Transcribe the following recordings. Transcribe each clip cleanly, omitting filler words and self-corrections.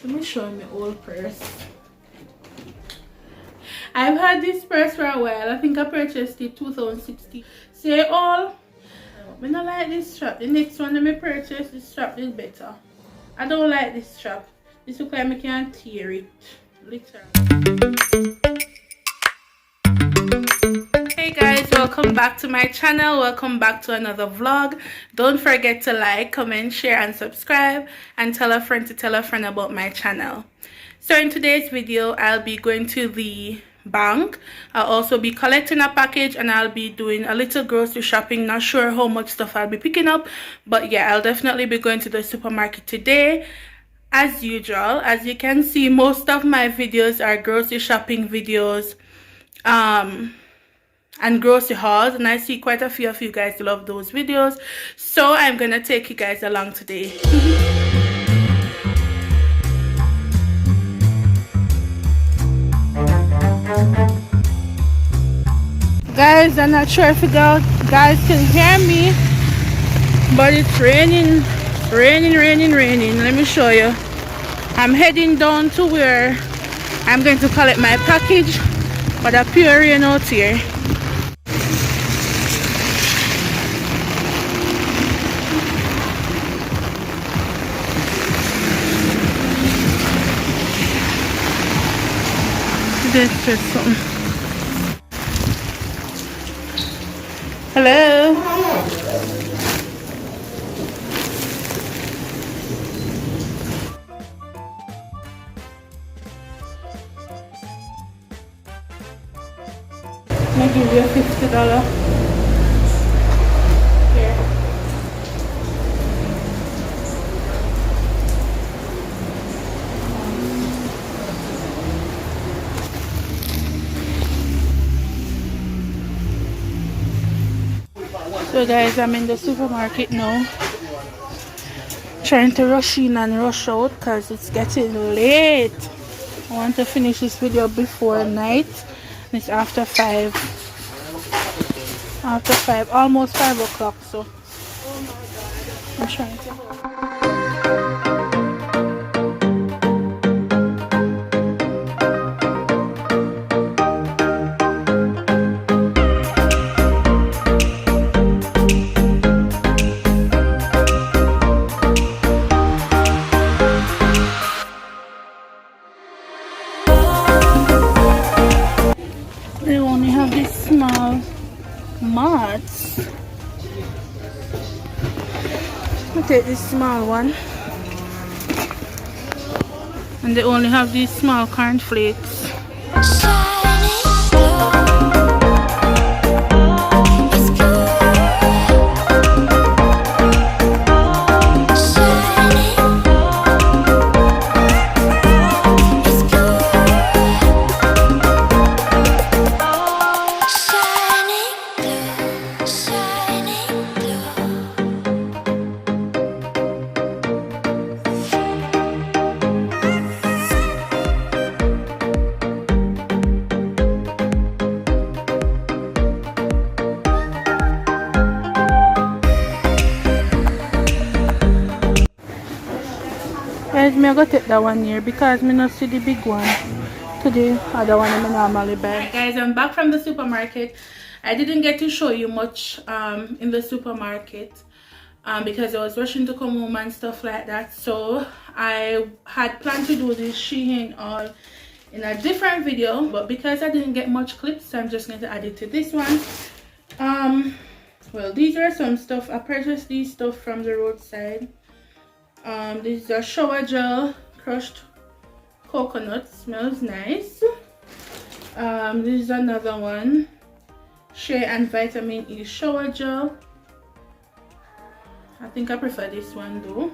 Let me show you my old purse. I've had this purse for a while. I think I purchased it 2016. Say all. I don't like this strap. The next one that I purchased, this strap is better. I don't like this strap. This looks like I can tear it. Literally. Hey guys, welcome back to my channel. Welcome back to another vlog. Don't forget to like, comment, share and subscribe, and tell a friend to tell a friend about my channel. So in today's video, I'll be going to the bank. I'll also be collecting a package, and I'll be doing a little grocery shopping. Not sure how much stuff I'll be picking up, but yeah, I'll definitely be going to the supermarket today. As usual, as you can see, most of my videos are grocery shopping videos and grocery hauls, and I see quite a few of you guys love those videos, so I'm gonna take you guys along today. Guys, I'm not sure if you guys can hear me, but it's raining. Let me show you. I'm heading down to where I'm going to collect my package, but a pure rain out here. This is something. Hello. I'm gonna give you a $50. Here. So guys, I'm in the supermarket now, trying to rush in and rush out because it's getting late. I want to finish this video before night. It's after 5, almost 5 o'clock, so I'm trying to. They only have these small mats. I'll take this small one. And they only have these small cornflakes. Guys, I'm going to take that one here because I don't see the big one today. I don't want to normally buy. Right, guys, I'm back from the supermarket. I didn't get to show you much in the supermarket because I was rushing to come home and stuff like that. So I had planned to do this Shein haul in a different video, but because I didn't get much clips, I'm just going to add it to this one. Well, these are some stuff. I purchased these stuff from the roadside. This is a shower gel, crushed coconut, smells nice. This is another one, Shea and Vitamin E shower gel. I think I prefer this one though.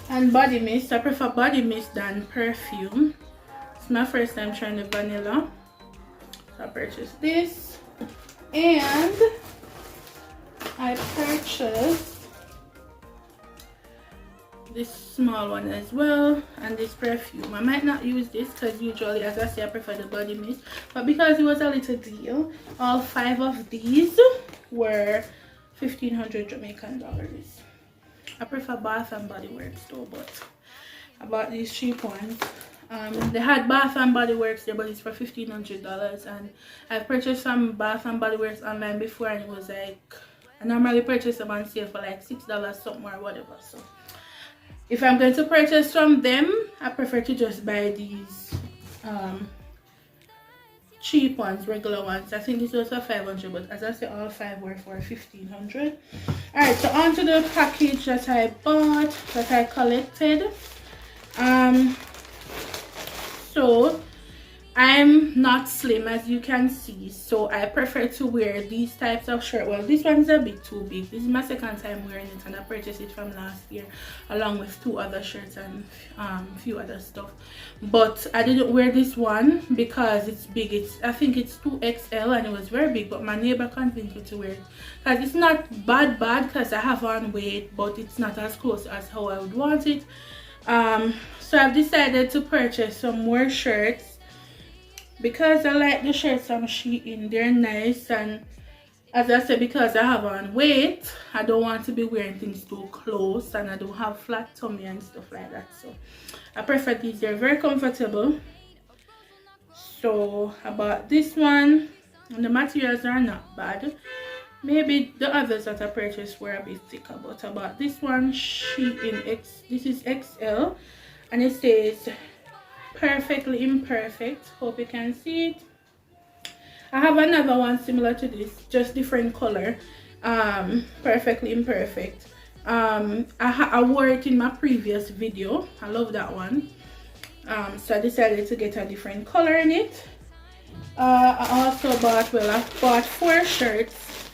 And body mist. I prefer body mist than perfume. It's my first time trying the vanilla, so I purchased this. And I purchased this small one as well, and this perfume. I might not use this because usually, as I say, I prefer the body mist, but because it was a little deal, all 5 of these were 1,500 Jamaican dollars. I prefer Bath and Body Works though, but I bought these cheap ones. They had Bath and Body Works there, but it's for $1,500, and I've purchased some Bath and Body Works online before, and it was like, I normally purchase them on sale for like $6 something or whatever. So if I'm going to purchase from them, I prefer to just buy these cheap ones, regular ones. I think this was for $500, but as I said, all 5 were for $1,500. Alright, so on to the package that I bought, that I collected. So I'm not slim, as you can see, so I prefer to wear these types of shirt. Well, this one's a bit too big. This is my second time wearing it, and I purchased it from last year along with 2 other shirts and a few other stuff. But I didn't wear this one because it's big. I think it's 2XL, and it was very big, but my neighbor convinced me to wear it because it's not bad because I have on weight, but it's not as close as how I would want it. So I've decided to purchase some more shirts because I like the shirts from Shein. They're nice, and as I said, because I have on weight, I don't want to be wearing things too close, and I don't have flat tummy and stuff like that, so I prefer these. They're very comfortable. So I bought this one, and the materials are not bad. Maybe the others that I purchased were a bit thicker, but I bought this one, Shein X. This is XL, and it says perfectly imperfect. Hope you can see it. I have another one similar to this, just different color. Perfectly imperfect. I wore it in my previous video. I love that one. So I decided to get a different color in it. I also bought, well, I bought 4 shirts.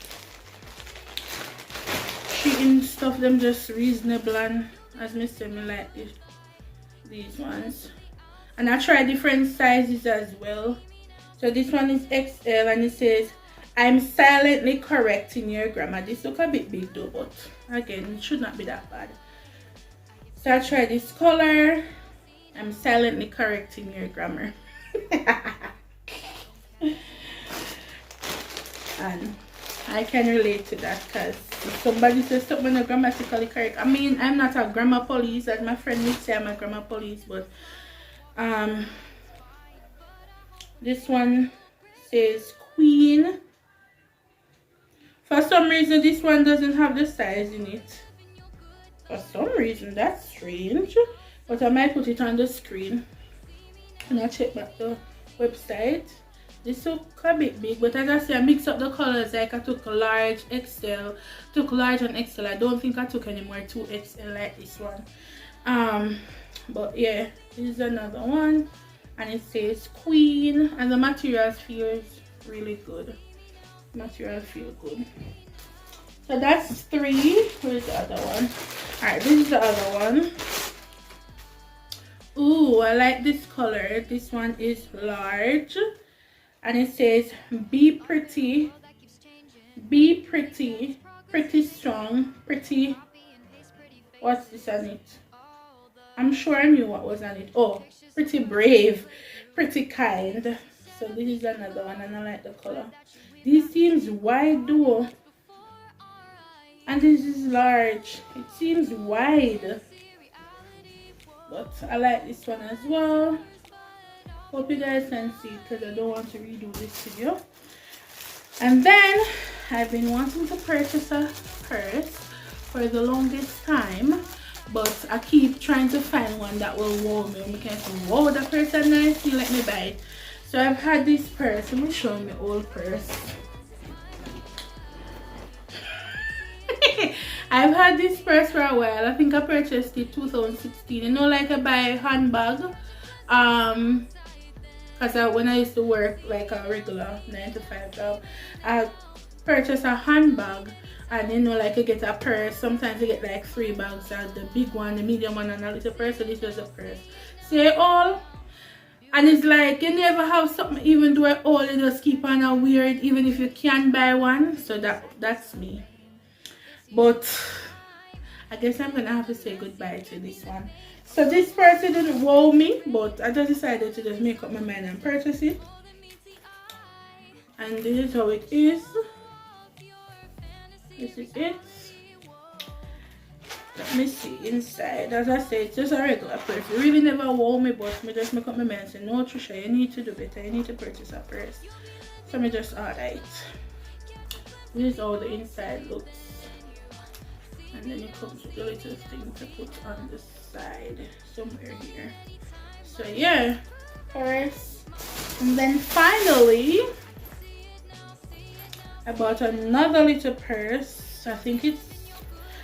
Shein stuff them just reasonable, and as me say, me like these ones. And I tried different sizes as well. So this one is XL, and it says, I'm silently correcting your grammar. This looks a bit big though, but again, it should not be that bad. So I tried this color. I'm silently correcting your grammar. And I can relate to that, because if somebody says something not grammatically correct, I mean, I'm not a grammar police, as my friend would say, I'm a grammar police, but this one says Queen. For some reason, this one doesn't have the size in it. For some reason, that's strange. But I might put it on the screen and I check back the website. This look a bit big, but as I say, I mix up the colors. Like I took a large XL, took large and XL. I don't think I took any more 2XL like this one. But yeah, this is another one, and it says Queen, and the materials feels really good. Material feel good. So that's 3. Where's the other one? Alright, this is the other one. Ooh, I like this color. This one is large, and it says be pretty, pretty strong, pretty. What's this on it? I'm sure I knew what was on it. Oh, pretty brave, pretty kind. So this is another one, and I like the color. This seems wide though, and this is large. It seems wide, but I like this one as well. Hope you guys can see it, because I don't want to redo this video. And then I've been wanting to purchase a purse for the longest time, but I keep trying to find one that will wow me. I can say, wow, that purse is nice, you let me buy it. So I've had this purse. Let me show you my old purse. I've had this purse for a while. I think I purchased it 2016. You know, like I buy a handbag. Because when I used to work like a regular 9-to-5 job, I purchased a handbag. And you know, like you get a purse. Sometimes you get like 3 bags. The big one, the medium one, and a little purse. So this was a purse. Say all. And it's like you never have something, even though all you just keep on a weird, even if you can buy one. So that's me. But I guess I'm gonna have to say goodbye to this one. So this purse didn't wow me, but I just decided to just make up my mind and purchase it. And this is how it is. This is it. Let me see inside. As I said, it's just a regular purse. It really never wow me, but me just make up my mind and say, no Trisha, you need to do better. You need to purchase a purse. So me just order it. This is how the inside looks. And then it comes with a little thing to put on the side somewhere here. So yeah, purse. And then finally I bought another little purse. I think it's,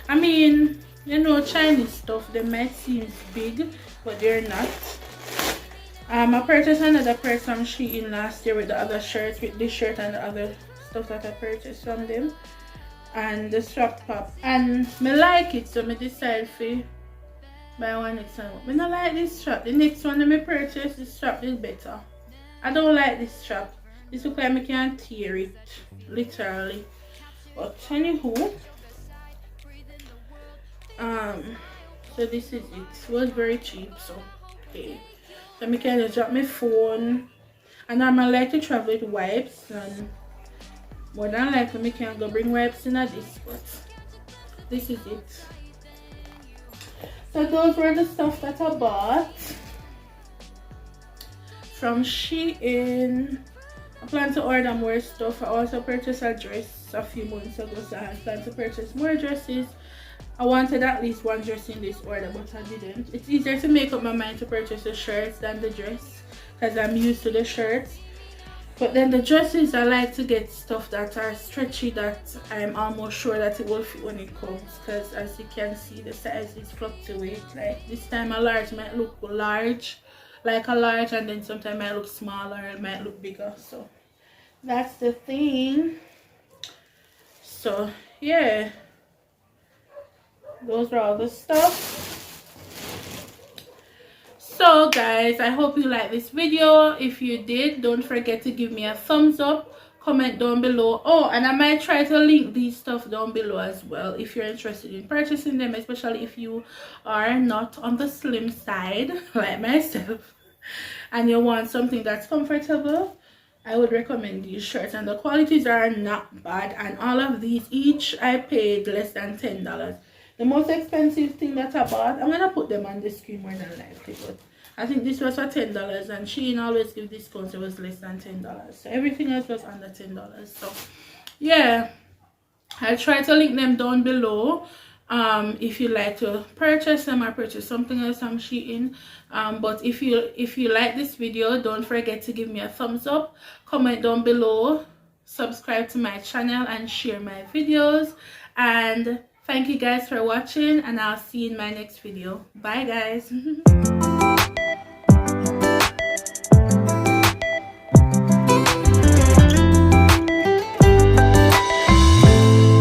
I mean, you know, Chinese stuff, they might seem big, but they're not. I purchased another purse from Shein last year with the other shirts, with this shirt and the other stuff that I purchased from them. And the strap pop. And me like it, so me decide to buy one next time. I don't like this strap. The next one that I purchased, the strap is better. I don't like this strap. This looks like I can tear it, literally. But anywho, so this is it. It was very cheap, so okay. So I can just drop my phone, and I like to travel with wipes, and more than likely I can go bring wipes in this, but this is it. So those were the stuff that I bought from Shein. I plan to order more stuff. I also purchased a dress a few months ago, so I plan to purchase more dresses. I wanted at least one dress in this order, but I didn't. It's easier to make up my mind to purchase the shirts than the dress, because I'm used to the shirts. But then the dresses, I like to get stuff that are stretchy, that I'm almost sure that it will fit when it comes, because as you can see, the sizes fluctuate. Like this time a large might look large, like a large, and then sometimes it might look smaller, it might look bigger. So that's the thing. So yeah, those are all the stuff. So guys, I hope you like this video. If you did, don't forget to give me a thumbs up, comment down below. Oh, and I might try to link these stuff down below as well if you're interested in purchasing them, especially if you are not on the slim side like myself and you want something that's comfortable. I would recommend these shirts, and the qualities are not bad, and all of these each I paid less than $10. The most expensive thing that I bought, I'm gonna put them on the screen more than likely, but I think this was for $10, and Shein always give discounts. It was less than $10, so everything else was under $10. So yeah, I'll try to link them down below if you like to purchase them or purchase something else from Shein. But if you like this video, don't forget to give me a thumbs up, comment down below, subscribe to my channel, and share my videos. And thank you guys for watching, and I'll see you in my next video. Bye guys.